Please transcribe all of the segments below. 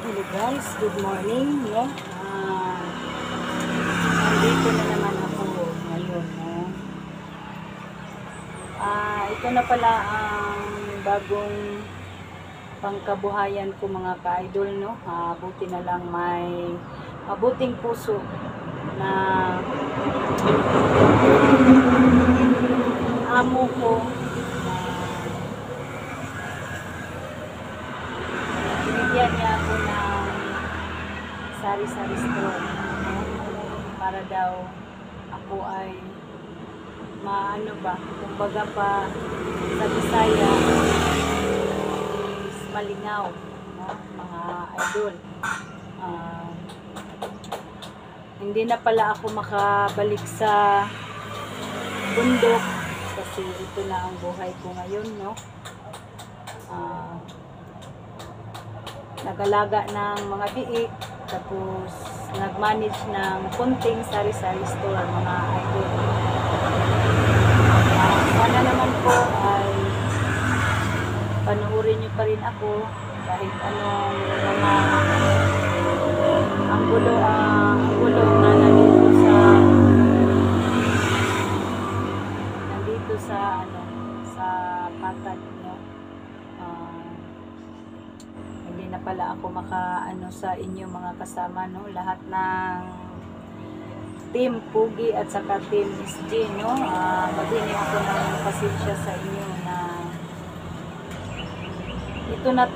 Hello guys, good morning, no? Nandito na naman ako ngayon, no? Ito na pala ang bagong pangkabuhayan ko mga ka-idol, no? Buti na lang may mabuting puso na amo ko binigyan niya ako ng sari-sari store, no? Para daw ako ay maano ba, kumbaga pa sa Bisaya is malingaw, no? Mga idol. Hindi na pala ako makabalik sa bundok kasi ito na ang buhay ko ngayon, no? Nag-alaga ng mga biik, tapos nag-manage ng kunting sari-sari store, mga idol. Sana naman po ay panuorin nyo pa rin ako kahit anong mga ang gulo na nandito sa patag, no? Hindi na pala ako sa inyo mga kasama, no? Lahat ng team Pugi at saka team SG, no? Maghingi ako ng pasensya sa inyo na ito na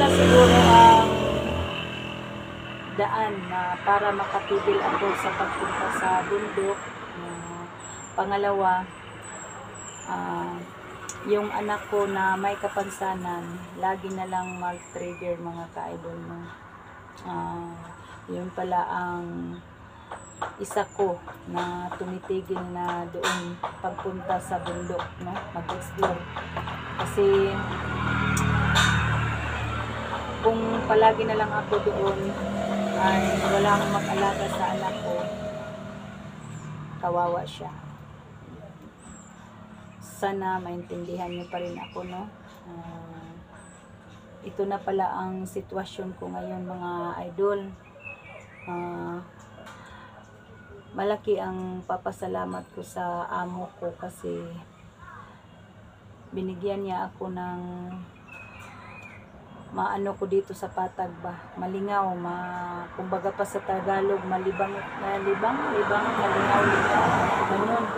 siguro ang daan na para makapigil ako sa pagpunta sa bundok. Pangalawa, yung anak ko na may kapansanan, lagi na lang mag-trigger mga ka-idol, no? Yun pala ang isa ko na tumitigil na doon pagpunta sa bundok, no? Mag-explore. Kasi kung palagi na lang ako doon ay walang mag-alaga sa anak ko, kawawa siya. Sana maintindihan niyo pa rin ako, no? Ito na pala ang sitwasyon ko ngayon mga idol. Malaki ang papasalamat ko sa amo ko kasi binigyan niya ako ng maano ko dito sa patag ba, malingaw, kumbaga pa sa Tagalog, malibang, malingaw, ganun,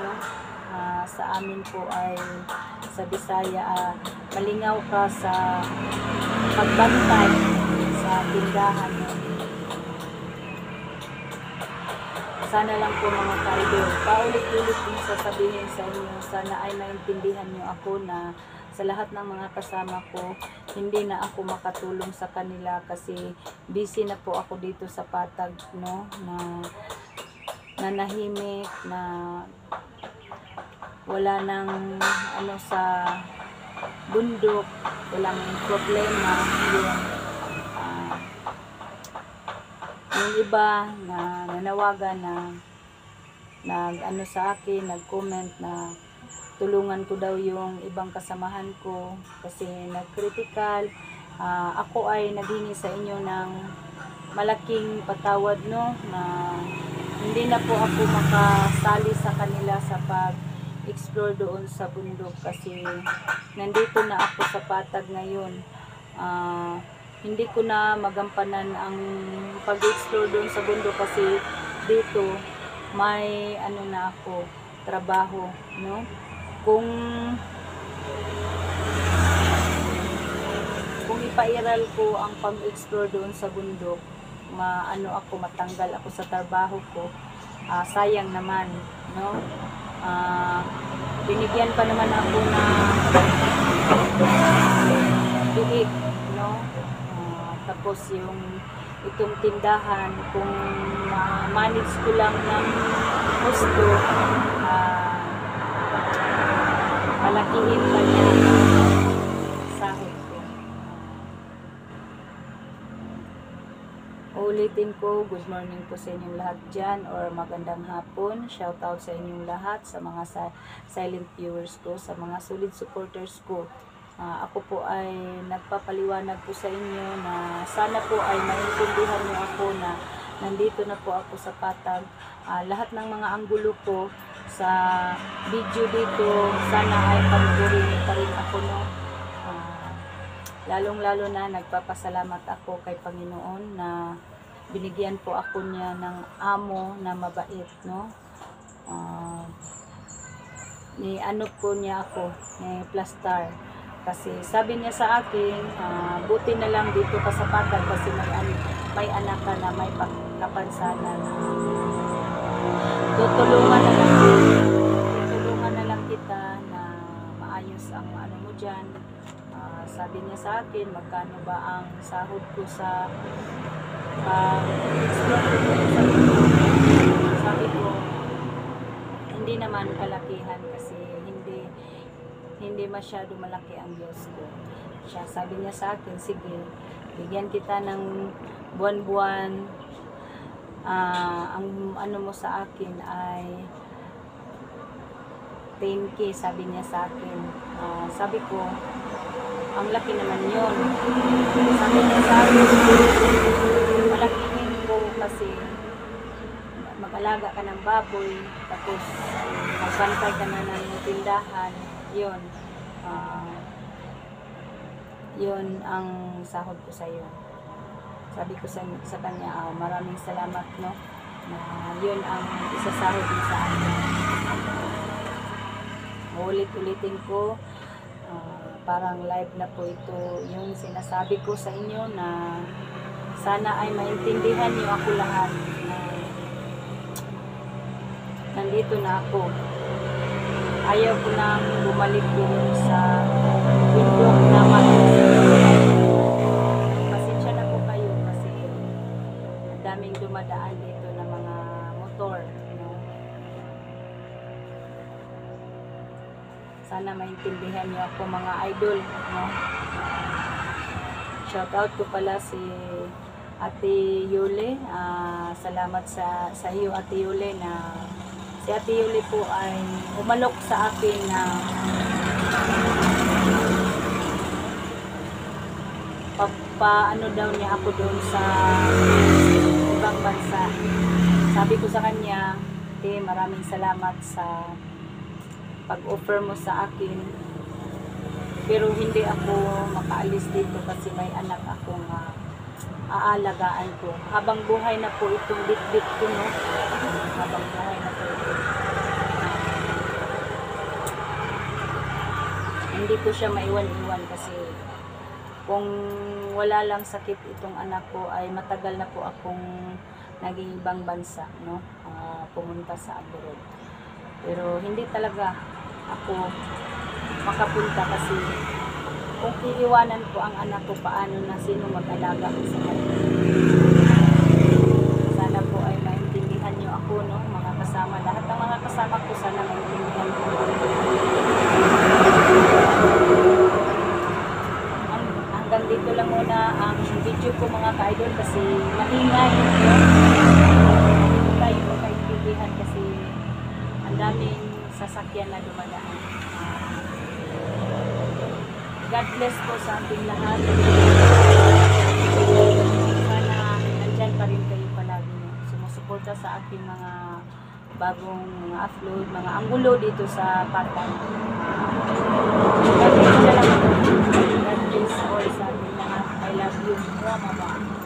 no? Sa amin po ay sa Bisaya, malingaw ka sa pagbantay sa tindahan, no? Sana lang po mga ka-idol, paulit-ulit kong sasabihin sa inyo, sana ay maintindihan nyo ako na sa lahat ng mga kasama ko, hindi na ako makatulong sa kanila kasi busy na po ako dito sa patag, no? Na nanahimik, na wala nang sa bundok, walang problema. Yung iba na nanawagan na sa akin, nag-comment na tulungan ko daw yung ibang kasamahan ko kasi nag-critical. Ako ay naghingi sa inyo ng malaking patawad, no? Na hindi na po ako makasali sa kanila sa pag-explore doon sa bundok kasi nandito na ako sa patag ngayon. Hindi ko na magampanan ang pag-explore doon sa bundok kasi dito may na ako, trabaho, no? Kung ipairal ko ang pag-explore doon sa bundok, matanggal ako sa trabaho ko, sayang naman, no? Binigyan pa naman ako na biik, no? Tapos yung itong tindahan, kung manage ko lang ng gusto, palakihin pa niya sahod ko. Ulitin ko, good morning po sa inyong lahat dyan, or magandang hapon. Shout out sa inyong lahat, sa mga silent viewers ko, sa mga solid supporters ko. Ako po ay nagpapaliwanag po sa inyo na sana po ay maintindihan niyo ako na nandito na po ako sa Patag. Lahat ng mga anggulo ko sa video dito, sana ay panoorin pa rin ako, no. Lalong-lalo na nagpapasalamat ako kay Panginoon na binigyan po ako niya ng amo na mabait, no. Ni ano po niya ako, ni Plastar. Kasi sabi niya sa akin, buti na lang dito ka sa Patag kasi may anak ka na may kapansanan. Tutulungan na lang kita na maayos ang ano mo dyan. Sabi niya sa akin, magkano ba ang sahod ko sa sabi ko, hindi naman kalakihan kasi hindi masyado malaki ang Diyos ko. Sabi niya sa akin, sige, bigyan kita ng buwan-buwan. Ang ano mo sa akin ay 10K, sabi niya sa akin. Sabi ko, ang laki naman yun. Sabi niya sa akin, malakihin ko kasi mag-alaga ka ng baboy, tapos magbantay ka na ng tindahan, yun. Yun ang sahod ko sa'yo. Sabi ko sa kanya, maraming salamat, no, na yun ang isasahod mo sa akin. Ulit-ulitin ko, parang live na po ito, yung sinasabi ko sa inyo na sana ay maintindihan niyo ako lahat na nandito na ako. Ayaw ko nang bumalik din sa bundok na pasensya na po kayo kasi ang daming dumadaan dito na mga motor, no? Sana maintindihan niyo ako, mga idol, no? Shout out ko pala si Ate Yule. Salamat sa iyo, Ate Yule, na si Ate Yule po ay umalok sa akin na paano daw niya ako doon sa ibang bansa. Sabi ko sa kanya, maraming salamat sa pag-offer mo sa akin, pero hindi ako makaalis dito kasi may anak akong aalagaan ko. Habang buhay na po itong bit-bit ko, no? Habang buhay na po ito. Hindi ko siya maiwan-iwan kasi kung wala lang sakit itong anak ko ay matagal na po akong naging ibang bansa, no? Pumunta sa abroad. Pero hindi talaga ako makapunta kasi kung iiwanan ko ang anak ko, paano na, sino mag-alaga ko sa kanya? Sana po ay maintindihan niyo ako, no, mga kasama. Lahat ng mga kasama ko, sana maintindihan ko. Hanggang dito lang muna ang video ko, mga ka-idol, kasi maingay. Hindi tayo magkaintindihan kasi ang daming sasakyan na dumadaan. God bless po sa ating lahat. Sana nandyan pa rin kayo palagi, sumusuporta sa ating mga bagong mga upload, mga anggulo dito sa Patag. God bless all sa ating lahat. I love you. Mama.